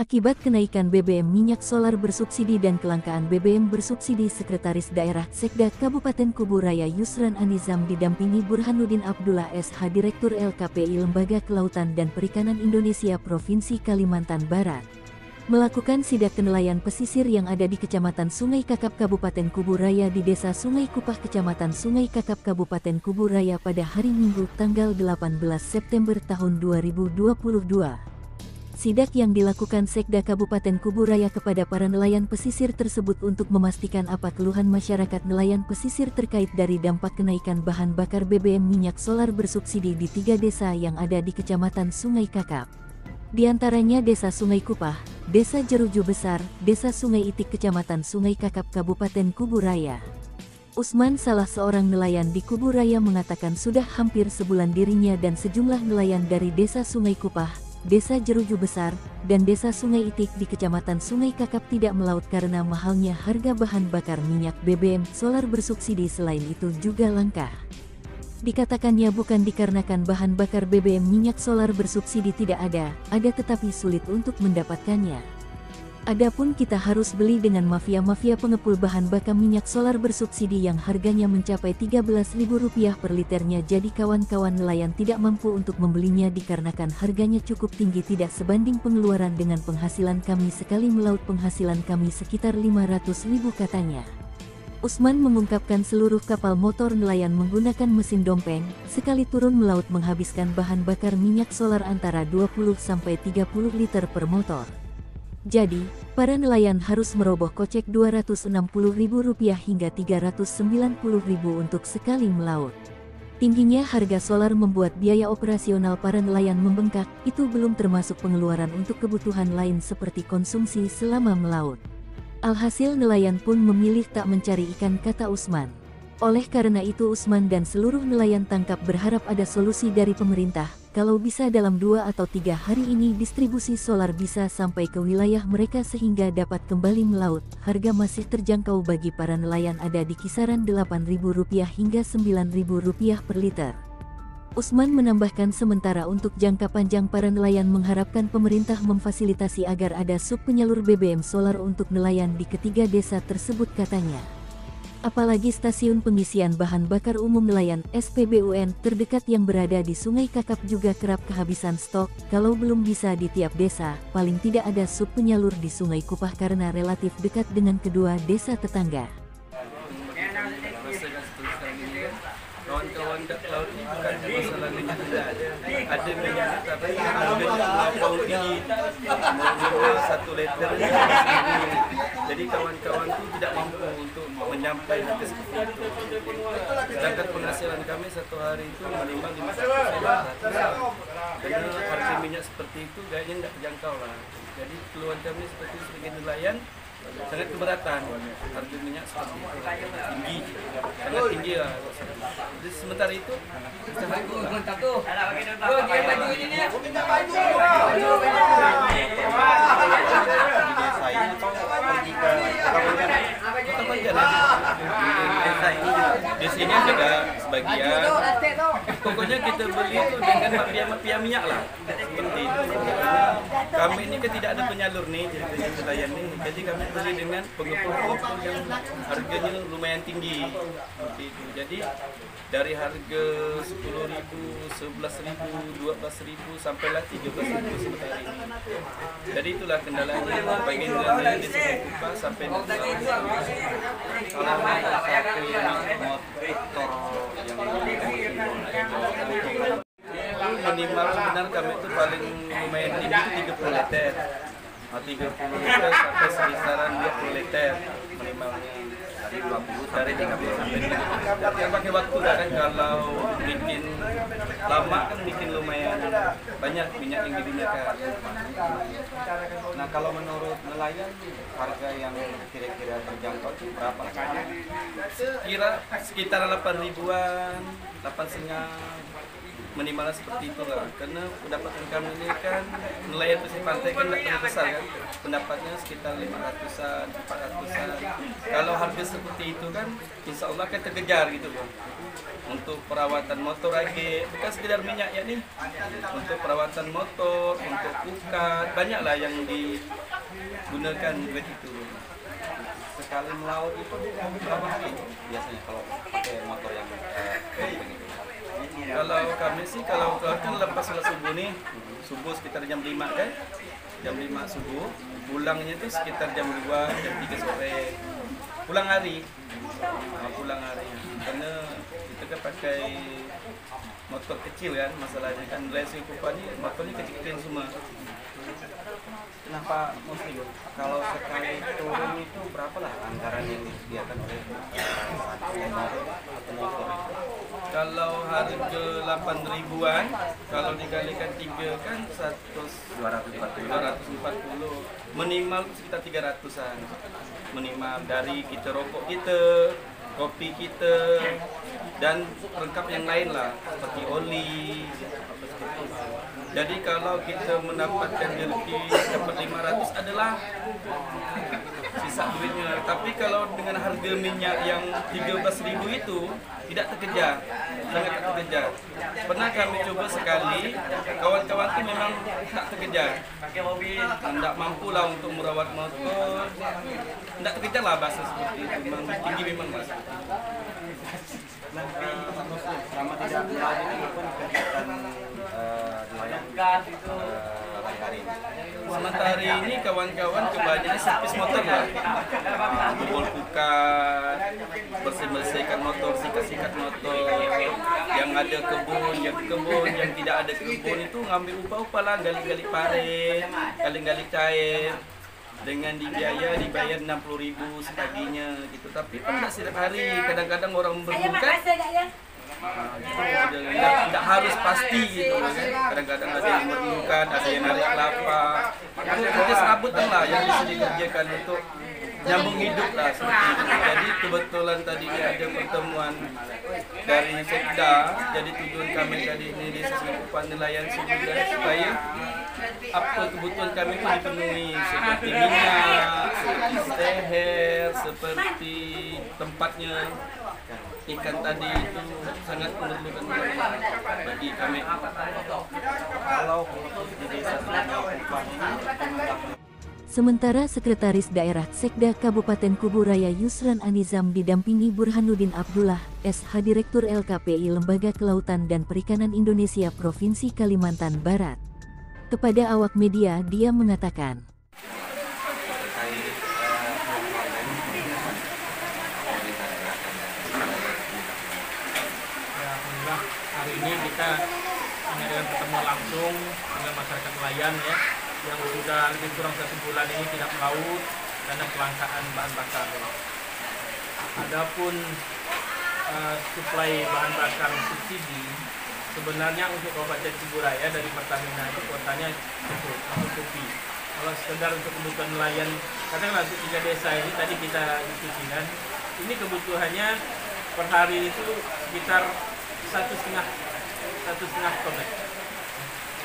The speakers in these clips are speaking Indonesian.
Akibat kenaikan BBM minyak solar bersubsidi dan kelangkaan BBM bersubsidi, Sekretaris Daerah Sekda Kabupaten Kubu Raya Yusran Anizam didampingi Burhanuddin Abdullah SH Direktur LKPI Lembaga Kelautan dan Perikanan Indonesia Provinsi Kalimantan Barat, melakukan sidak ke nelayan pesisir yang ada di Kecamatan Sungai Kakap Kabupaten Kubu Raya di Desa Sungai Kupah Kecamatan Sungai Kakap Kabupaten Kubu Raya pada hari Minggu tanggal 18 September tahun 2022. Sidak yang dilakukan Sekda Kabupaten Kubu Raya kepada para nelayan pesisir tersebut untuk memastikan apa keluhan masyarakat nelayan pesisir terkait dari dampak kenaikan bahan bakar BBM minyak solar bersubsidi di 3 desa yang ada di Kecamatan Sungai Kakap. Di antaranya Desa Sungai Kupah, Desa Jeruju Besar, Desa Sungai Itik Kecamatan Sungai Kakap Kabupaten Kubu Raya. Usman, salah seorang nelayan di Kubu Raya, mengatakan sudah hampir sebulan dirinya dan sejumlah nelayan dari Desa Sungai Kupah, Desa Jeruju Besar, dan Desa Sungai Itik di Kecamatan Sungai Kakap tidak melaut karena mahalnya harga bahan bakar minyak BBM solar bersubsidi. Selain itu juga langka. Dikatakannya bukan dikarenakan bahan bakar BBM minyak solar bersubsidi tidak ada tetapi sulit untuk mendapatkannya. Adapun kita harus beli dengan mafia-mafia pengepul bahan bakar minyak solar bersubsidi yang harganya mencapai Rp13.000 per liternya, jadi kawan-kawan nelayan tidak mampu untuk membelinya dikarenakan harganya cukup tinggi, tidak sebanding pengeluaran dengan penghasilan kami. Sekali melaut penghasilan kami sekitar 500.000 katanya. Usman mengungkapkan seluruh kapal motor nelayan menggunakan mesin dompeng, sekali turun melaut menghabiskan bahan bakar minyak solar antara 20-30 liter per motor. Jadi, para nelayan harus merogoh kocek Rp260.000 hingga Rp390.000 untuk sekali melaut. Tingginya harga solar membuat biaya operasional para nelayan membengkak, itu belum termasuk pengeluaran untuk kebutuhan lain seperti konsumsi selama melaut. Alhasil nelayan pun memilih tak mencari ikan, kata Usman. Oleh karena itu Usman dan seluruh nelayan tangkap berharap ada solusi dari pemerintah. Kalau bisa dalam 2 atau 3 hari ini distribusi solar bisa sampai ke wilayah mereka sehingga dapat kembali melaut. Harga masih terjangkau bagi para nelayan, ada di kisaran Rp8.000 hingga Rp9.000 per liter. Usman menambahkan sementara untuk jangka panjang para nelayan mengharapkan pemerintah memfasilitasi agar ada sub penyalur BBM solar untuk nelayan di ketiga desa tersebut, katanya. Apalagi stasiun pengisian bahan bakar umum nelayan SPBUN terdekat yang berada di Sungai Kakap juga kerap kehabisan stok. Kalau belum bisa di tiap desa, paling tidak ada sub penyalur di Sungai Kupah karena relatif dekat dengan kedua desa tetangga. Kawan-kawan laut ini bukan masalah minyak, ada minyak tapi harganya melampaui tinggi, 1 liter. Jadi kawan-kawan itu tidak mampu untuk menyampaikan ke seperti itu. Sedangkan penghasilan kami satu hari itu minimal 500. Dengan harga minyak seperti itu kayaknya tidak terjangkau lah. Jadi keluhan kami seperti sebagai nelayan sangat keberatan, harga minyak seperti itu tinggi, sangat tinggi lah. Jadi sementara itu kita di sini juga sebagian. Pokoknya kita beli itu dengan mafia minyak lah, seperti itu. Kami ini kan tidak ada penyalur nih, jadi nelayan nih. Jadi kami beli dengan pengepul-pengepul yang harganya lumayan tinggi, seperti itu. Jadi dari harga 10.000, 11.000, 12.000 sampailah 13.000 seperti ini. Jadi itulah kendalanya bagi nelayan di Sungai Kupah sampai nanti. Minimal sebenarnya kami itu paling lumayan tinggi itu 30 liter. 30 liter sampai sekisaran 20 liter minimalnya. Dari 30 sampai 30. Tapi pakai waktu kan, kalau bikin lama kan bikin lumayan banyak minyak yang digunakan. Nah, kalau menurut nelayan harga yang kira-kira terjangkau itu berapa? Kira sekitar 8.000-an, 8,5 minimalnya seperti itu lah. Karena pendapatan kami ini kan nelayan pesisir pantai kan tidak terlalu besar kan, pendapatnya sekitar 500-an, 400-an. Kalau harga seperti itu kan insya Allah kan terkejar gitu loh. untuk perawatan motor lagi, bukan sekedar minyak ya nih, untuk perawatan motor, untuk ukat, banyaklah yang digunakan duit itu. Sekali melaut itu berapa hari biasanya kalau pakai motor yang begitu? Kalau kami sih, kalau kan lepas sholat subuh nih, subuh sekitar jam 5 kan, jam 5 subuh, pulangnya itu sekitar jam 2, jam 3 sore, pulang hari, karena kita kan pakai motor kecil kan, masalahnya kan racing Kupa ini motornya kecil-kecil semua. Kenapa Muslim? Kalau sekali turun itu berapa lah anggaran yang disediakan oleh atau motor itu? Kalau harga 8 ribuan, kalau dikalikan 3 kan 240, minimal sekitar 300-an. Minimal dari kita rokok kita, kopi kita, dan pelengkap yang lain lah, seperti oli, apa seperti itu. Jadi kalau kita mendapatkan rezeki dapat 500 adalah sisa duitnya. Tapi kalau dengan harga minyak yang 13.000 itu tidak terkejar, sangat tak terkejar. Pernah kami coba sekali, kawan-kawan itu memang tak terkejar. Tidak mampu lah untuk merawat motor, tidak terkejar lah bahasa seperti itu. Memang tinggi memang bahasa. Selama tidak melaut itu pun kegiatan hari-hari. Sementara ini kawan-kawan kebanyakan servis motor lah, pukul pukat, bersih-bersihkan motor, sikat-sikat motor, yang ada kebun, yang tidak ada kebun itu ngambil upah-upah lah, gali-gali parit, gali-gali cair, dengan dibayar 60.000 sepaginya gitu. Tapi kan tidak setiap hari, kadang-kadang orang berbuka tidak harus pasti gitu kan. Kadang-kadang ada yang berbuka, ada yang narik kelapa. Itu kerja serabutan lah yang bisa dikerjakan untuk nyambung hidup lah seperti itu. Jadi kebetulan tadi ada pertemuan dari Sekda, jadi tujuan kami tadi ini di Sesungguhnya nelayan juga supaya apa kebutuhan kami itu dipenuhi, seperti minyak, seperti seher, seperti tempatnya ikan tadi itu sangat memerlukan bagi kami. Kalau di desa Sesungguhnya Sementara Sekretaris Daerah Sekda Kabupaten Kubu Raya Yusran Anizam didampingi Burhanuddin Abdullah, SH Direktur LKPI Lembaga Kelautan dan Perikanan Indonesia Provinsi Kalimantan Barat. Kepada awak media dia mengatakan, Alhamdulillah hari ini kita mengadakan pertemuan langsung dengan masyarakat nelayan ya, yang sudah lebih kurang 1 bulan ini tidak melaut karena kelangkaan bahan bakar. Adapun suplai bahan bakar subsidi sebenarnya untuk Kabupaten Kubu Raya dari Pertamina itu kuotanya cukup mencukupi. Kalau sekedar untuk kebutuhan nelayan, katakanlah untuk 3 desa ini tadi kita diskusikan, ini kebutuhannya per hari itu sekitar 1,5 ton.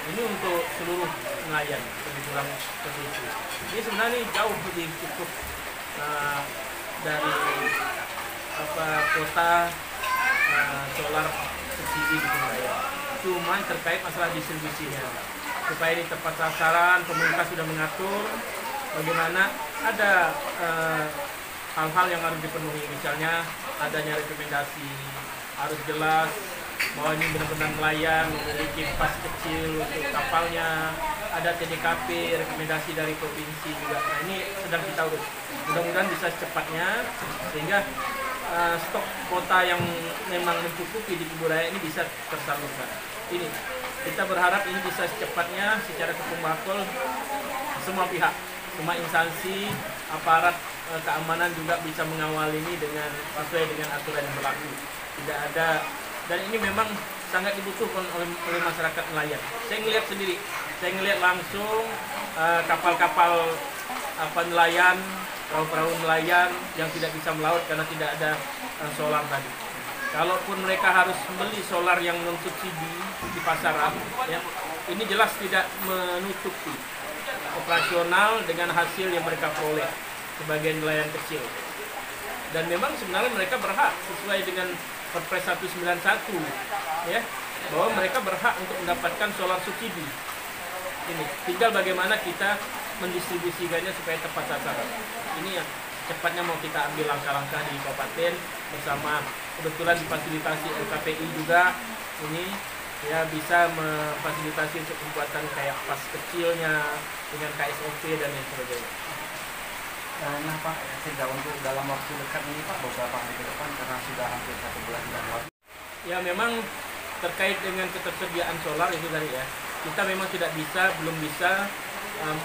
Ini untuk seluruh nelayan lebih kurang seperti itu. Ini sebenarnya jauh lebih cukup dari kuota solar subsidi di nelayan. Cuma terkait masalah distribusinya, supaya ini tepat sasaran, pemerintah sudah mengatur bagaimana ada hal-hal yang harus dipenuhi, misalnya adanya rekomendasi harus jelas bahwa ini benar-benar nelayan memiliki pas kecil untuk kapalnya, ada TDKP, rekomendasi dari provinsi juga. Nah ini sedang kita urus, mudah-mudahan bisa secepatnya sehingga stok kuota yang memang mencukupi di Kubu Raya ini bisa tersalurkan. Ini kita berharap ini bisa secepatnya secara kekumpul semua pihak, semua instansi, aparat keamanan juga bisa mengawal ini dengan sesuai dengan aturan yang berlaku. Tidak ada, dan ini memang sangat dibutuhkan oleh masyarakat nelayan. Saya ngelihat sendiri, saya ngelihat langsung kapal-kapal nelayan, perahu-perahu nelayan yang tidak bisa melaut karena tidak ada solar tadi. Kalaupun mereka harus membeli solar yang non subsidi di pasaran, ya, ini jelas tidak menutupi operasional dengan hasil yang mereka peroleh sebagai nelayan kecil. Dan memang sebenarnya mereka berhak sesuai dengan Perpres 191 ya, bahwa mereka berhak untuk mendapatkan solar subsidi. Ini tinggal bagaimana kita mendistribusikannya supaya tepat sasaran. Ini yang cepatnya mau kita ambil langkah-langkah di kabupaten bersama, kebetulan difasilitasi LKPI juga ini ya, bisa memfasilitasi untuk pembuatan kayak pas kecilnya dengan KSOP dan lain sebagainya. Nah Pak, sehingga untuk dalam waktu dekat ini Pak, beberapa hari ke depan karena sudah hampir 1 bulan yang lalu. Ya memang terkait dengan ketersediaan solar itu tadi ya, kita memang belum bisa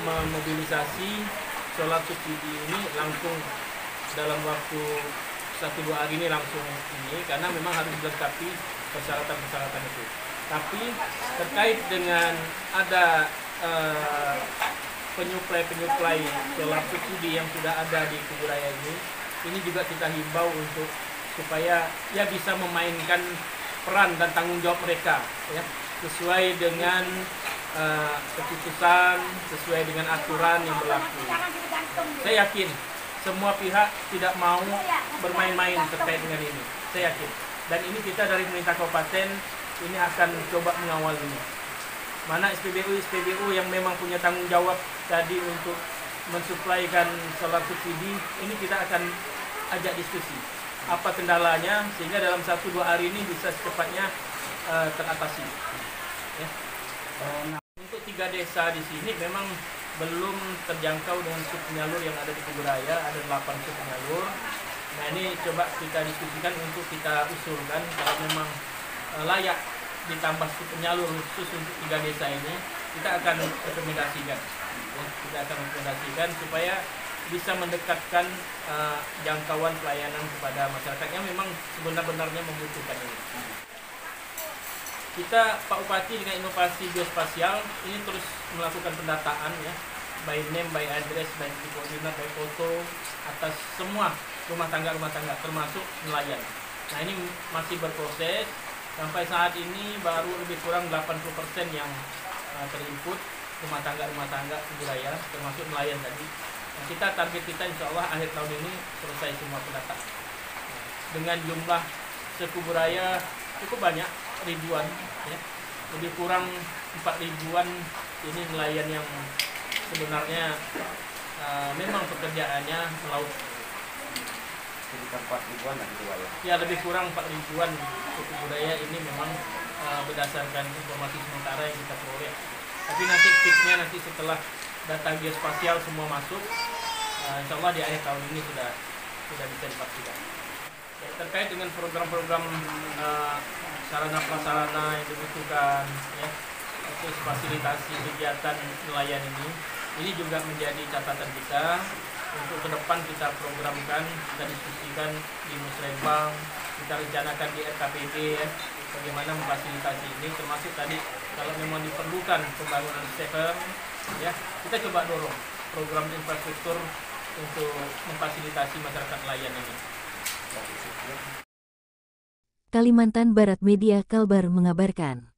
memobilisasi solar subsidi ini langsung dalam waktu 1-2 hari ini langsung ini, karena memang harus dilengkapi persyaratan-persyaratan itu. Tapi terkait dengan ada penyuplai solar subsidi yang sudah ada di Kuburaya ini juga kita himbau untuk supaya ya bisa memainkan peran dan tanggung jawab mereka ya, sesuai dengan keputusan, sesuai dengan aturan yang berlaku. Saya yakin semua pihak tidak mau bermain-main terkait dengan ini. Saya yakin. Dan ini kita dari pemerintah kabupaten ini akan coba mengawal ini. Mana SPBU yang memang punya tanggung jawab tadi untuk mensuplaikan solar subsidi, ini kita akan ajak diskusi. Apa kendalanya sehingga dalam 1-2 hari ini bisa secepatnya teratasi. Ya. Untuk 3 desa di sini memang belum terjangkau dengan sub penyalur yang ada di Kuburaya, ada 8 sub penyalur. Nah ini coba kita diskusikan untuk kita usulkan kalau memang layak ditambah sub penyalur khusus untuk 3 desa ini, kita akan rekomendasikan. Ya, kita akan rekomendasikan supaya bisa mendekatkan jangkauan pelayanan kepada masyarakat yang memang sebenar-benarnya membutuhkan ini. Kita Pak Bupati dengan inovasi geospasial ini terus melakukan pendataan ya, by name, by address, by koordinat, by foto atas semua rumah tangga termasuk nelayan. Nah ini masih berproses. Sampai saat ini baru lebih kurang 80% yang terinput rumah tangga Kuburaya termasuk nelayan tadi. Nah, target kita insya Allah akhir tahun ini selesai semua pendataan. Dengan jumlah se-Kuburaya cukup banyak, ribuan ya. Lebih kurang 4 ribuan ini nelayan yang sebenarnya memang pekerjaannya melaut. Sekitar 4 ribuan lah gitu ya. Ya lebih kurang 4 ribuan suku budaya ini memang berdasarkan informasi sementara yang kita peroleh. Tapi nanti fixnya nanti setelah data geospasial semua masuk, insya Allah di akhir tahun ini sudah bisa dipastikan. Ya, terkait dengan program-program sarana prasarana yang dibutuhkan, ya, terus fasilitasi kegiatan nelayan ini juga menjadi catatan kita. Untuk ke depan kita programkan, kita diskusikan di Musrembang, kita rencanakan di RKPD ya, bagaimana memfasilitasi ini, termasuk tadi kalau memang diperlukan pembangunan steper, ya kita coba dorong program infrastruktur untuk memfasilitasi masyarakat nelayan ini. Kalimantan Barat Media Kalbar mengabarkan.